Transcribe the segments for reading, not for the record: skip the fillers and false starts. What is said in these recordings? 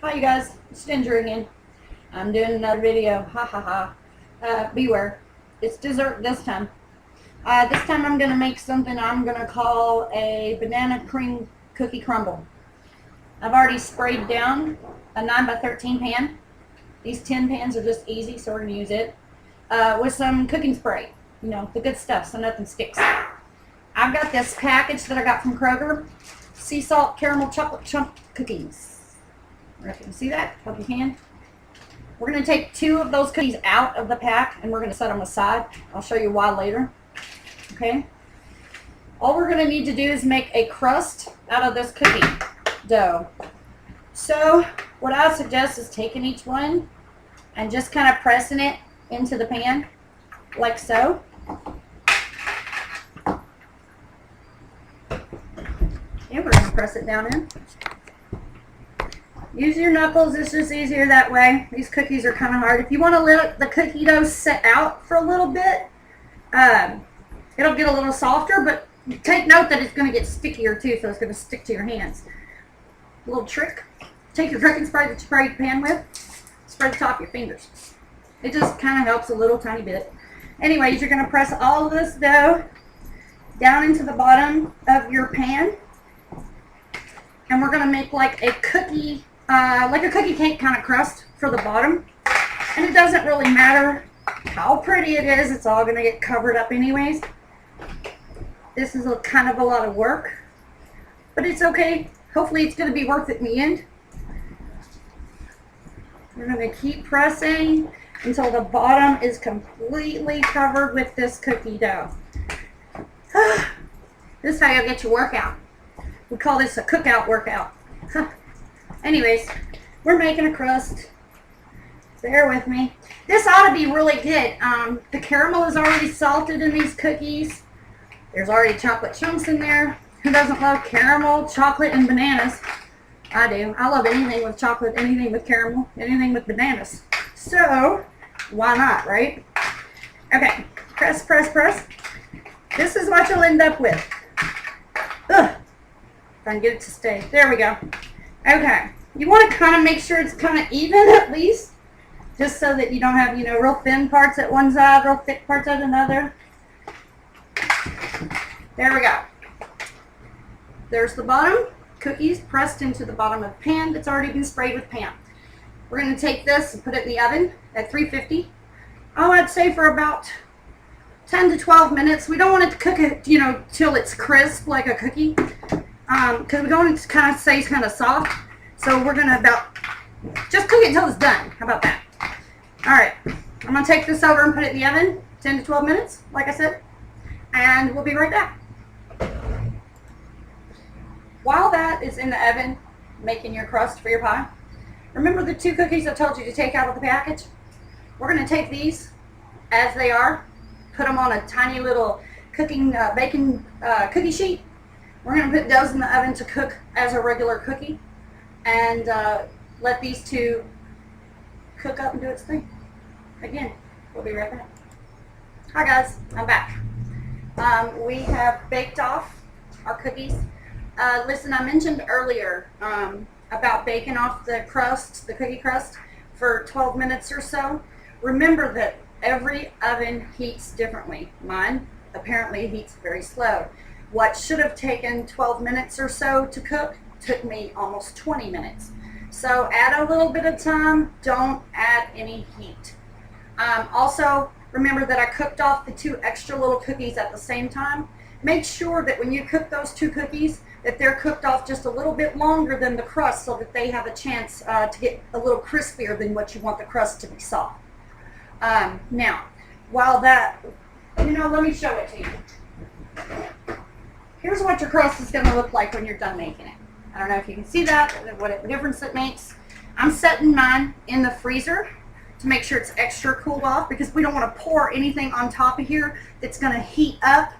Hi you guys, it's Ginger again. I'm doing another video. Ha ha ha. Beware. It's dessert this time. This time I'm going to make something I'm going to call a banana cream cookie crumble. I've already sprayed down a 9x13 pan. These tin pans are just easy, so we're going to use it. With some cooking spray. You know, the good stuff, so nothing sticks. I've got this package that I got from Kroger. Sea salt caramel chocolate chunk cookies. I don't know if you can see that. Hope you can. We're going to take 2 of those cookies out of the pack and we're going to set them aside. I'll show you why later. Okay. All we're going to need to do is make a crust out of this cookie dough. So what I suggest is taking each one and just kind of pressing it into the pan like so. Okay, we're going to press it down in. Use your knuckles, it's just easier that way. These cookies are kind of hard. If you want to let the cookie dough set out for a little bit, it'll get a little softer, but take note that it's going to get stickier too, so it's going to stick to your hands. A little trick, take your cooking spray that you sprayed the pan with, spray the top of your fingers. It just kind of helps a little tiny bit. Anyways, you're going to press all of this dough down into the bottom of your pan, and we're going to make like a cookie cake kind of crust for the bottom. And it doesn't really matter how pretty it is, it's all going to get covered up anyways. This is kind of a lot of work, but it's okay. Hopefully it's going to be worth it in the end. We're going to keep pressing until the bottom is completely covered with this cookie dough. This is how you'll get your workout. We call this a cookout workout. Anyways, we're making a crust. Bear with me. This ought to be really good. The caramel is already salted in these cookies. There's already chocolate chunks in there. Who doesn't love caramel, chocolate, and bananas? I do. I love anything with chocolate, anything with caramel, anything with bananas. So, why not, right? Okay, press, press, press. This is what you'll end up with. Ugh. If I can get it to stay. There we go. Okay. You want to kind of make sure it's kind of even at least. Just so that you don't have, you know, real thin parts at one side, real thick parts at another. There we go. There's the bottom. Cookies pressed into the bottom of the pan that's already been sprayed with pan. We're going to take this and put it in the oven at 350. Oh, I'd say for about 10 to 12 minutes. We don't want it to cook it, you know, till it's crisp like a cookie. Because we don't want it to kind of stay kind of soft. So we're going to just cook it until it's done. How about that? Alright, I'm going to take this over and put it in the oven, 10 to 12 minutes, like I said, and we'll be right back. While that is in the oven, making your crust for your pie, remember the 2 cookies I told you to take out of the package? We're going to take these as they are, put them on a tiny little cooking baking cookie sheet. We're going to put those in the oven to cook as a regular cookie, and let these 2 cook up and do its thing. Again, we'll be right back. Hi guys, I'm back. We have baked off our cookies. Listen, I mentioned earlier about baking off the crust, the cookie crust, for 12 minutes or so. Remember that every oven heats differently. Mine apparently heats very slow. What should have taken 12 minutes or so to cook took me almost 20 minutes. So add a little bit of time, don't add any heat. Also, remember that I cooked off the 2 extra little cookies at the same time. Make sure that when you cook those 2 cookies, that they're cooked off just a little bit longer than the crust so that they have a chance to get a little crispier than what you want the crust to be soft. Now, while that, you know, let me show it to you. Here's what your crust is going to look like when you're done making it. I don't know if you can see that, what difference it makes. I'm setting mine in the freezer to make sure it's extra cooled off because we don't want to pour anything on top of here that's going to heat up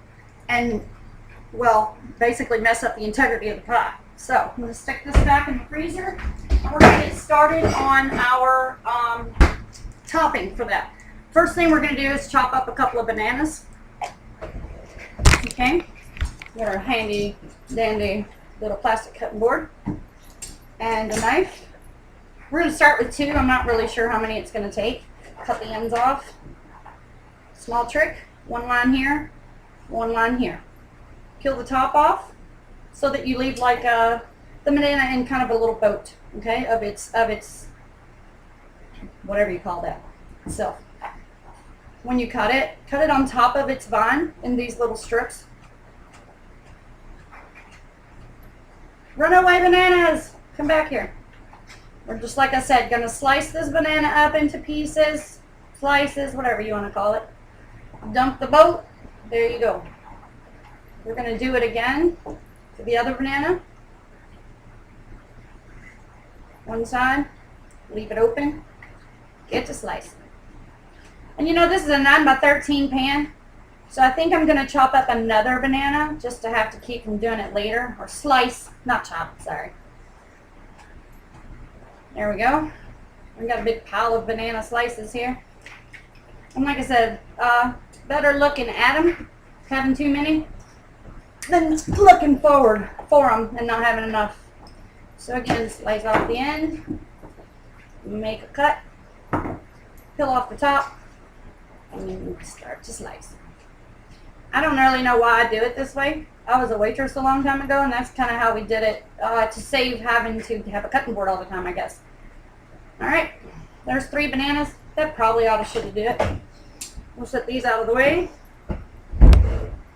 and, well, basically mess up the integrity of the pie. So I'm going to stick this back in the freezer and we're going to get started on our topping for that. First thing we're going to do is chop up a couple of bananas. Okay, got our handy dandy little plastic cutting board and a knife. We're going to start with 2. I'm not really sure how many it's going to take. Cut the ends off. Small trick. 1 line here, 1 line here. Peel the top off so that you leave like the banana in kind of a little boat, okay, of its whatever you call that. So when you cut it on top of its vine in these little strips. Runaway bananas, come back here. We're just, like I said, going to slice this banana up into pieces, slices, whatever you want to call it. Dump the boat. There you go. We're going to do it again to the other banana. One side. Leave it open. Get to slice. And you know, this is a 9 by 13 pan. So I think I'm going to chop up another banana just to have to keep from doing it later. Or slice. Not chop, sorry. There we go. We've got a big pile of banana slices here. And like I said, better looking at them, having too many, than looking forward for them and not having enough. So again, slice off the end, make a cut, peel off the top, and then start to slice. I don't really know why I do it this way. I was a waitress a long time ago, and that's kind of how we did it, to save having to have a cutting board all the time, I guess. All right, there's 3 bananas. That probably ought to should do it. We'll set these out of the way,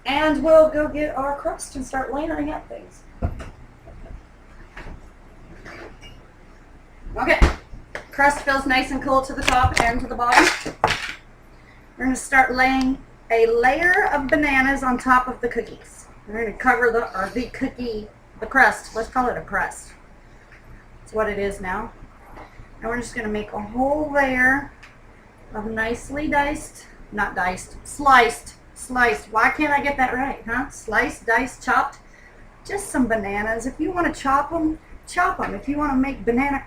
and we'll go get our crust and start layering up things. Okay, crust feels nice and cool to the top and to the bottom. We're going to start laying a layer of bananas on top of the cookies. We're going to cover the crust. Let's call it a crust. That's what it is now. And we're just going to make a whole layer of nicely sliced. Why can't I get that right, huh? Sliced, diced, chopped. Just some bananas. If you want to chop them, chop them. If you want to make banana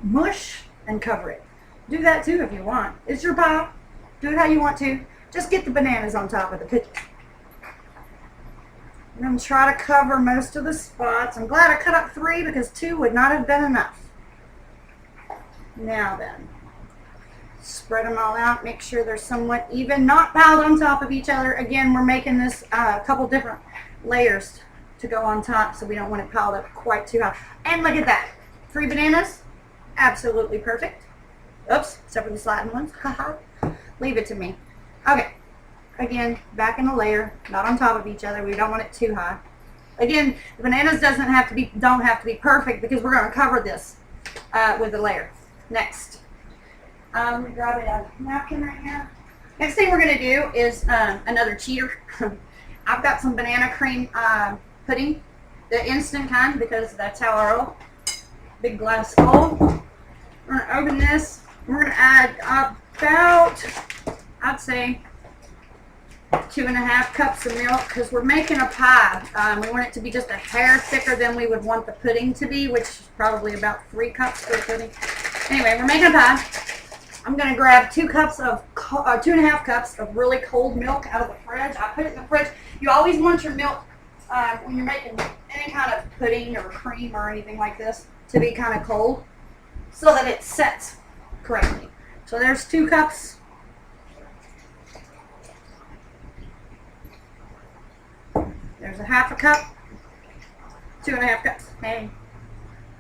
mush and cover it, do that too if you want. It's your pie. Do it how you want to. Just get the bananas on top of the cookies. I'm going to try to cover most of the spots. I'm glad I cut up 3 because 2 would not have been enough. Now then, spread them all out. Make sure they're somewhat even, not piled on top of each other. Again, we're making this a couple different layers to go on top, so we don't want it piled up quite too high. And look at that. 3 bananas. Absolutely perfect. Oops, except for the sliding ones. Haha. Leave it to me. Okay. Again, back in a layer, not on top of each other. We don't want it too high. Again, the bananas don't have to be perfect because we're going to cover this with a layer. Next, let me grab a napkin right here. Next thing we're going to do is another cheater. I've got some banana cream pudding, the instant kind, because that's how I roll. Big glass bowl. We're going to open this. We're going to add about, I'd say, 2.5 cups of milk because we're making a pie. We want it to be just a hair thicker than we would want the pudding to be, which is probably about 3 cups for the pudding. Anyway, we're making a pie. I'm going to grab 2.5 cups of really cold milk out of the fridge. I put it in the fridge. You always want your milk when you're making any kind of pudding or cream or anything like this to be kind of cold so that it sets correctly. So there's 2 cups. There's a 1/2 cup, 2.5 cups. Hey.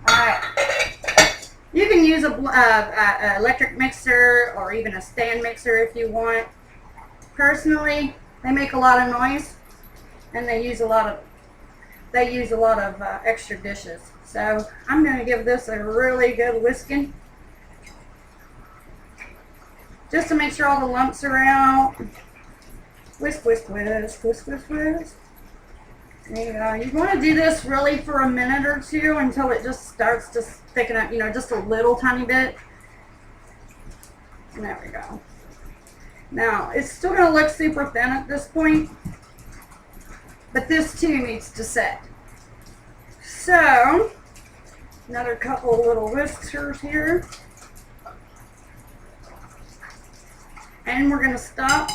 All right. You can use a electric mixer or even a stand mixer if you want. Personally, they make a lot of noise, and they use a lot of extra dishes. So I'm going to give this a really good whisking, just to make sure all the lumps are out. Whisk, whisk, whisk, whisk, whisk, whisk. There you go. You want to do this really for a minute or 2 until it just starts to thicken up, just a little tiny bit. And there we go. Now, it's still going to look super thin at this point, but this too needs to set. So, another couple little whiskers here. And we're going to stop.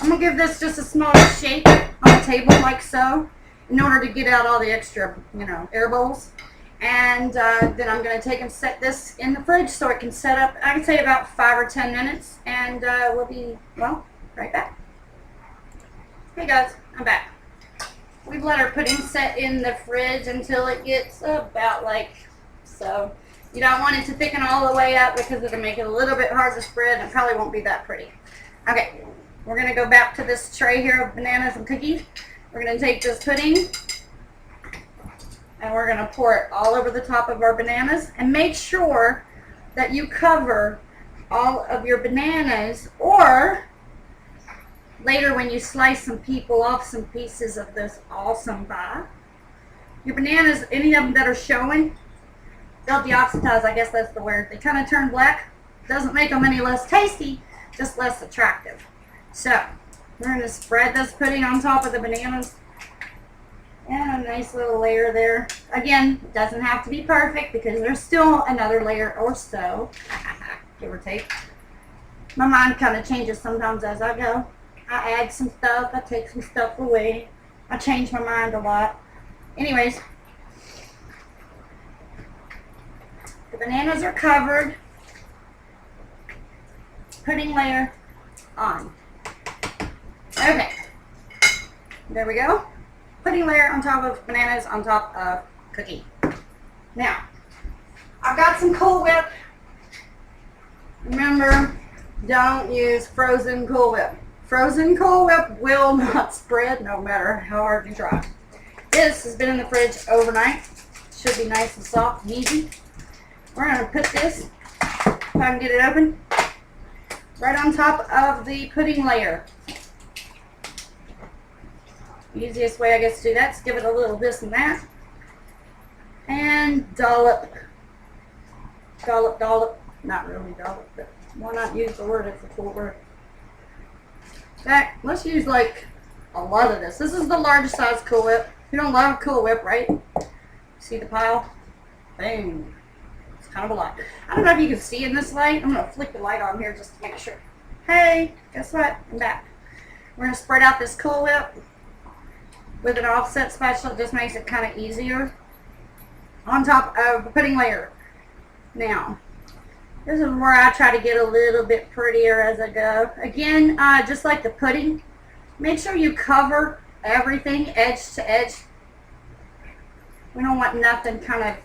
I'm going to give this just a small shake on the table like so in order to get out all the extra, air bubbles. And then I'm going to take and set this in the fridge so it can set up, I can say about 5 or 10 minutes, and we'll be, well, right back. Hey guys, I'm back. We've let our pudding set in the fridge until it gets about like so. You don't want it to thicken all the way up because it'll make it a little bit hard to spread and it probably won't be that pretty. Okay, we're going to go back to this tray here of bananas and cookies. We're going to take this pudding and we're going to pour it all over the top of our bananas, and make sure that you cover all of your bananas, or later when you slice some people off some pieces of this awesome pie, your bananas, any of them that are showing, they'll deoxidize, I guess that's the word. They kind of turn black. Doesn't make them any less tasty, just less attractive. So we're going to spread this pudding on top of the bananas. And a nice little layer there. Again, it doesn't have to be perfect because there's still another layer or so, give or take. My mind kind of changes sometimes as I go. I add some stuff, I take some stuff away. I change my mind a lot. Anyways, the bananas are covered. Pudding layer on. Okay, there we go. Pudding layer on top of bananas on top of cookie. Now, I've got some Cool Whip. Remember, don't use frozen Cool Whip. Frozen Cool Whip will not spread no matter how hard you try. This has been in the fridge overnight. Should be nice and soft and easy. We're going to put this, if I can get it open, right on top of the pudding layer. Easiest way I guess to do that is give it a little this and that. And dollop. Dollop, dollop. Not really dollop, but why not use the word? It's a cool word. In fact, let's use like a lot of this. This is the largest size Cool Whip. You don't love Cool Whip, right? See the pile? Boom. It's kind of a lot. I don't know if you can see in this light. I'm going to flick the light on here just to make sure. Hey, guess what? I'm back. We're going to spread out this Cool Whip with an offset spatula. It just makes it kind of easier on top of the pudding layer. Now, this is where I try to get a little bit prettier as I go. Again, just like the pudding, make sure you cover everything edge to edge. We don't want nothing kind of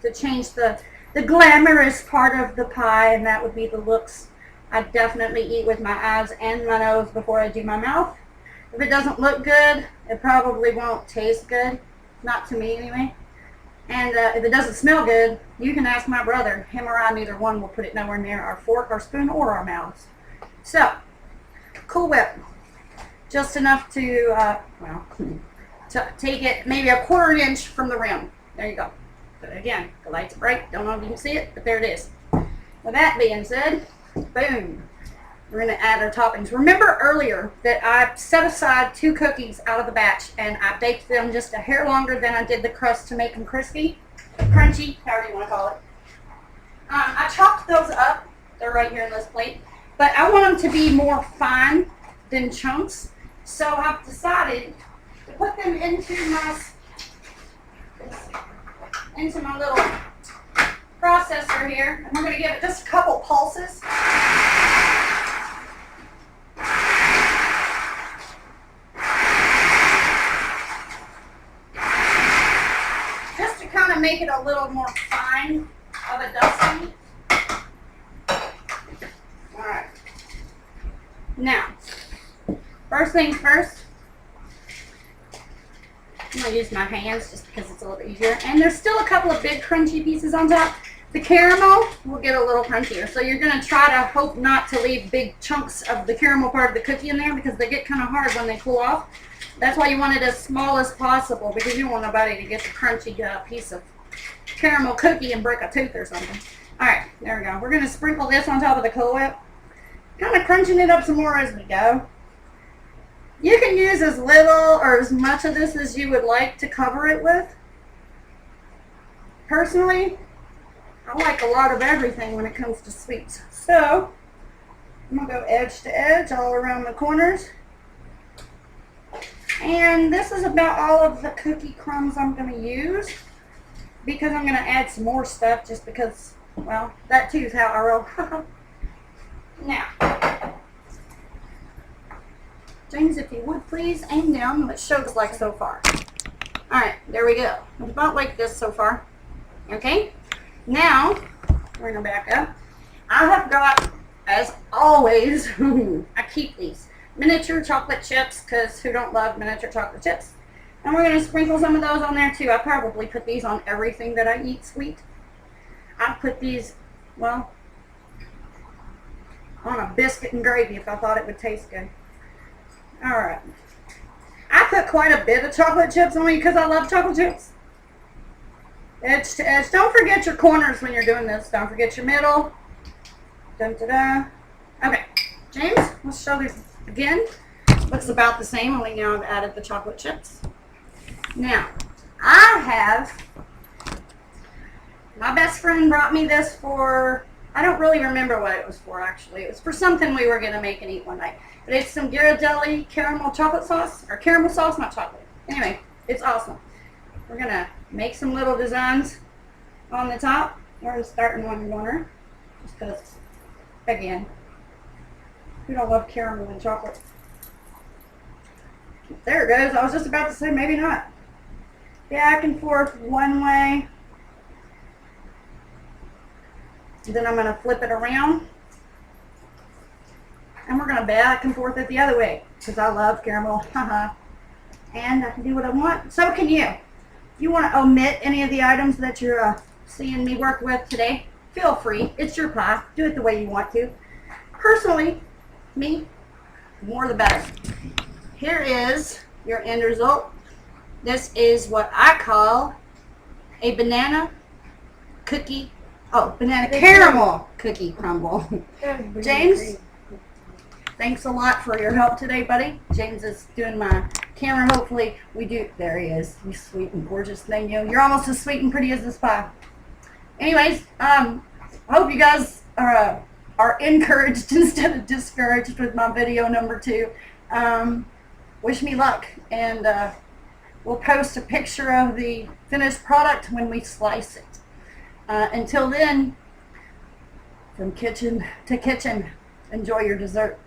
to change the glamorous part of the pie, and that would be the looks. I definitely eat with my eyes and my nose before I do my mouth. If it doesn't look good, it probably won't taste good. Not to me anyway. And if it doesn't smell good, you can ask my brother. Him or I, neither one will put it nowhere near our fork, our spoon, or our mouths. So, Cool Whip. Just enough to, to take it maybe a 1/4 inch from the rim. There you go. But again, the light's bright. Don't know if you can see it, but there it is. With that being said, boom. We're going to add our toppings. Remember earlier that I set aside 2 cookies out of the batch and I baked them just a hair longer than I did the crust to make them crispy, crunchy, however you want to call it. I chopped those up. They're right here in this plate. But I want them to be more fine than chunks. So I've decided to put them into my little processor here. And we're going to give it just a couple pulses. Make it a little more fine of a dusting. Alright. Now, first things first, I'm going to use my hands just because it's a little easier. And there's still a couple of big crunchy pieces on top. The caramel will get a little crunchier. So you're going to try to hope not to leave big chunks of the caramel part of the cookie in there because they get kind of hard when they cool off. That's why you want it as small as possible because you don't want nobody to get the crunchy piece of caramel cookie and break a tooth or something. Alright, there we go. We're going to sprinkle this on top of the Cool Whip. Kind of crunching it up some more as we go. You can use as little or as much of this as you would like to cover it with. Personally, I like a lot of everything when it comes to sweets. So, I'm going to go edge to edge all around the corners. And this is about all of the cookie crumbs I'm going to use. because I'm going to add some more stuff just because, well, that too is how I roll. Now, James, if you would please aim down what shows like so far. Alright, there we go. It's about like this so far. Okay? Now, we're going to back up. I have got, as always, I keep these miniature chocolate chips, because who don't love miniature chocolate chips? And we're going to sprinkle some of those on there too. I probably put these on everything that I eat sweet. I put these, well, on a biscuit and gravy if I thought it would taste good. Alright. I put quite a bit of chocolate chips on because I love chocolate chips. It's, don't forget your corners when you're doing this. Don't forget your middle. Dun, da, da. Okay, James, let's show this again. Looks about the same, only now I've added the chocolate chips. Now, I have, my best friend brought me this for, I don't really remember what it was for actually. It was for something we were going to make and eat one night. But it's some Ghirardelli caramel chocolate sauce, or caramel sauce, not chocolate. Anyway, it's awesome. We're going to make some little designs on the top. We're going to start in one corner, just because, again, who don't love caramel and chocolate? There it goes. I was just about to say maybe not. Back and forth one way. Then I'm going to flip it around. And we're going to back and forth it the other way. Because I love caramel. And I can do what I want. So can you. If you want to omit any of the items that you're seeing me work with today, feel free. It's your pie. Do it the way you want to. Personally, me, the more the better. Here is your end result. This is what I call a banana cookie. Oh, banana caramel cookie crumble. James, thanks a lot for your help today, buddy. James is doing my camera. Hopefully we do. There he is. You sweet and gorgeous thing. You're almost as sweet and pretty as this pie. Anyways, I hope you guys are encouraged instead of discouraged with my video number 2. Wish me luck, and we'll post a picture of the finished product when we slice it. Until then, from kitchen to kitchen, enjoy your dessert.